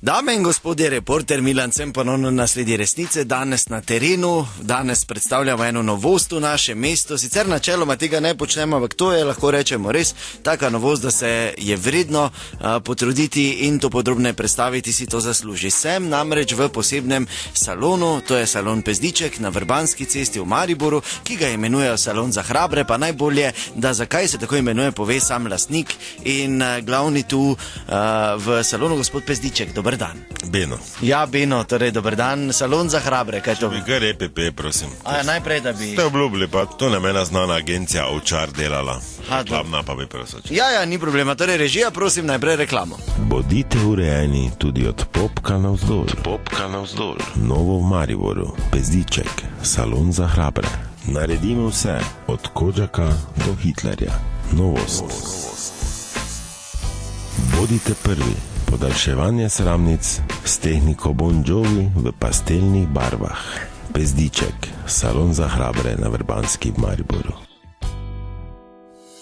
Dame in gospodje, reporter Milan Sem ponovno na sledi resnice, danes na terenu, danes predstavljamo eno novost v našem mestu, sicer načeloma tega ne počnemo, ampak to je, lahko rečemo, res taka novost, da se je vredno potruditi in to podrobne predstaviti, si to zasluži. Sem namreč v posebnem salonu, to je salon Pezdiček na Vrbanski cesti v Mariboru, ki ga imenujejo salon za hrabre, pa najbolje, da zakaj se tako imenuje, pove sam lastnik in glavni tu v salonu, gospod Pezdiček. Dober dan. Beno. Ja, Beno, torej dober dan, salon za hrabre, kaj to? Bi kar EPP, prosim. Najprej, da bi... Ste obljubili, pa to nam ena znana agencija Ovčar delala. Reklamna pa bi prosil. Ja, ni problema, torej režija, prosim, najprej reklamo. Bodite urejeni tudi od popka navzdol. Popka navzdol. Novo v Mariboru, Pezdiček, salon za hrabre. Naredimo vse, od Kodžaka do Hitlerja. Novost. Bodite prvi. Podaljševanje sramnic s tehniko Bon Jovi v pastelnih barvah. Pezdiček, salon za hrabre na Vrbanski v Mariboru.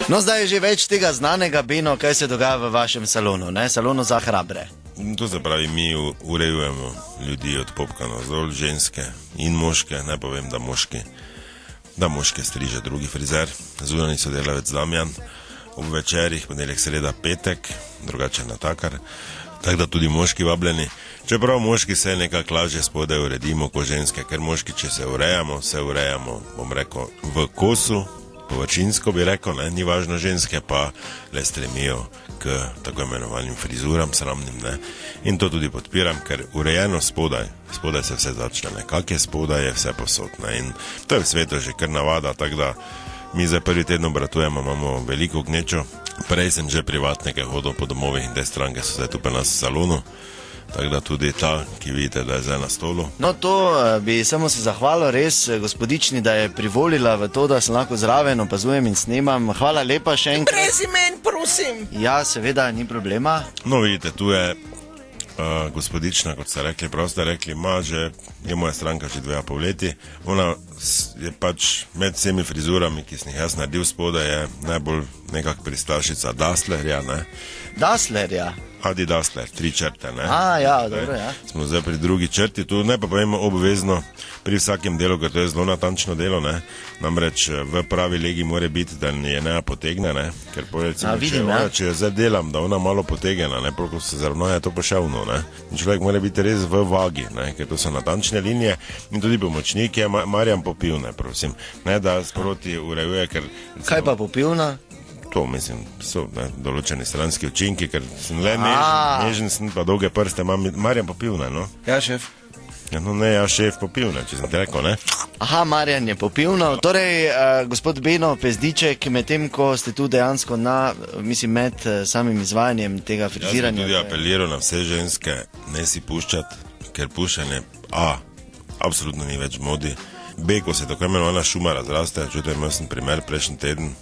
No, zdaj je že več tega znanega, Beno, kaj se dogaja v vašem salonu, ne? Salonu za hrabre. To se pravi, mi urejujemo ljudi od popka navzdol, ženske in moške, ne povem, da moške striže drugi frizer, zunanji sodelavec Damjan, ob večerih, ponedeljek, sreda, petek, drugače natakar, tako da tudi moški vabljeni. Čeprav moški se nekako lažje spodaj uredimo kot ženske, ker moški, če se urejamo, bom rekel, v kosu, površinsko bi rekel, ne, ni važno, ženske pa le stremijo k tako imenovanim frizuram sramnim, ne. In to tudi podpiram, ker urejeno spodaj se vse začne, ne. Kak je spodaj, je vse posod, ne. In to je v svetu že kar navada, tako da mi za prvi teden obratujemo, imamo veliko gnečo. Prej sem že privatnike hodil po domovih in te stranke so zdaj tu pri nas v salonu. Tako da tudi ta, ki vidite, da je zdaj na stolu. No, to bi samo se zahvalil res gospodični, da je privolila v to, da sem lahko zraven, opazujem in snemam. Hvala lepa še enkrat. Brez imen, prosim. Ja, seveda, ni problema. No, vidite, tu je gospodična, kot ste rekli, prav ste rekli, je moja stranka že 2,5 leti. Ona je pač med vsemi frizurami, ki sem jih jaz naredil spodaj, je najbolj nekak pristašica Dasslerja, ne? Dasslerja? Adi Dassler, 3 črte, ne? Ja, dobro, ja. Smo zdaj pri drugi črti, tu ne pa povemo obvezno pri vsakem delu, ker to je zelo natančno delo, ne? Namreč v pravi legi mora biti, da je ne potegne, ne? Ker recimo, če jo zdaj delam, da ona malo potegena, ne? Ko se zaravna, je to poševno, ne? In človek mora biti res v vagi, ne? Ker to so natančne linije in tudi pomočnik je Marjan Popivne, prosim. Ne, da sproti urejuje, ker... Kaj pa Popivna? To, mislim, so določeni stranski učinki, ker sem le nežen, sem pa dolge prste, imam Marjan Popivne, no? Ja, šef. Ja, šef Popivne, če sem te rekel, ne? Aha, Marjan je Popivno. Torej, gospod Beno Pezdiček, medtem ko ste tu dejansko med samim izvajanjem tega friziranja... Jaz bi tudi apeliral na vse ženske, ne si puščati, ker puščanje absolutno ni več v modi. Ko se tako imenovana šuma razraste, čutim, imel sem primer prejšnji teden,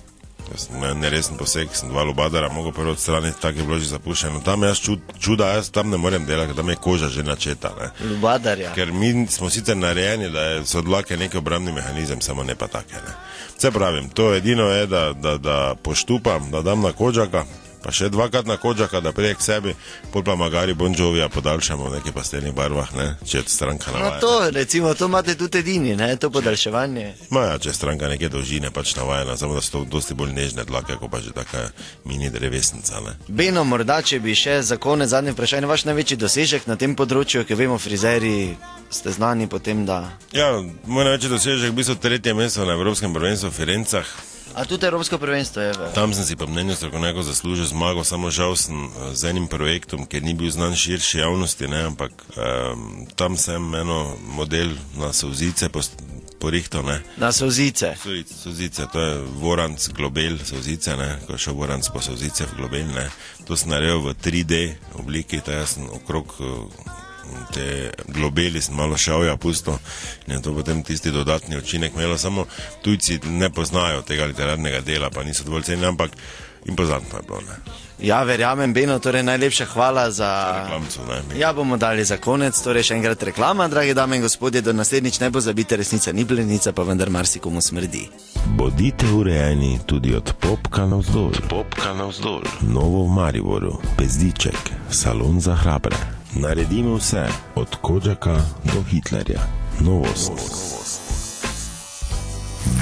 neresen poseg, sem 2 lubadara, mogo prvo odstraniti, tako je bilo že zapuščeno. Tam jaz tam ne morem delati, tam je koža že načeta, ne. Lubadarja. Ker mi smo sicer narejeni, da so dlake neki obrambni mehanizem, samo ne pa take, ne. Vse pravim, to edino je, da poštupam, da dam na Kodžaka, pa še 2krat na Kodžaka, da prije k sebi, pol pa magari Bon Jovija podaljšamo v nekaj pastelnih barvah, ne, če je stranka navaja. No to, recimo, to imate tudi edini, ne, to podaljševanje. Če je stranka neke dolžine pač navajena, samo da so to dosti bolj nežne dlake, kot pa že taka mini drevesnica, ne. Beno, morda, če bi še za konec zadnje vprašanje, vaš največji dosežek na tem področju, ker vemo, frizeri ste znani potem, da... Ja, moj največji dosežek v bistvu 3. mesto na Evropskem prvenstvu v Firencah. A tudi Evropsko prvenstvo je? Tam sem si pa mnenju strokovnjakov zaslužil zmago, samo žal sem z enim projektom, ker ni bil znan širši javnosti, ne, ampak tam sem eno model na solzice porihtal, ne. Na solzice? Solzice, to je Voranc Globel solzice, ne, ko je šel Voranc po solzice v Globel, ne. To sem naredil v 3D obliki, to jaz sem okrog... te globeli sem malo šavja pusto in je to potem tisti dodatni učinek imelo, samo tujci ne poznajo tega literarnega dela, pa niso dovolj cenili, ampak impozantno je bilo, ne. Ja, verjamem, Beno, torej najlepša hvala za... reklamcu, ne. Ja, bomo dali za konec, torej še enkrat reklama, dragi dame in gospodje, do naslednjič ne pozabite, resnica ni plenica, pa vendar marsikomu smrdi. Bodite urejeni tudi od popka navzdol. Popka navzdol. Novo v Mariboru, Pezdiček, salon za hrabre. Naredimo vse, od Kodžaka do Hitlerja. Novost.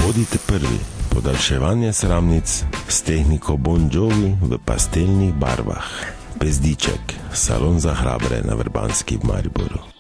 Bodite prvi. Podaljševanje sramnic s tehniko Bon Jovi v pastelnih barvah. Pezdiček, salon za hrabre na Vrbanski v Mariboru.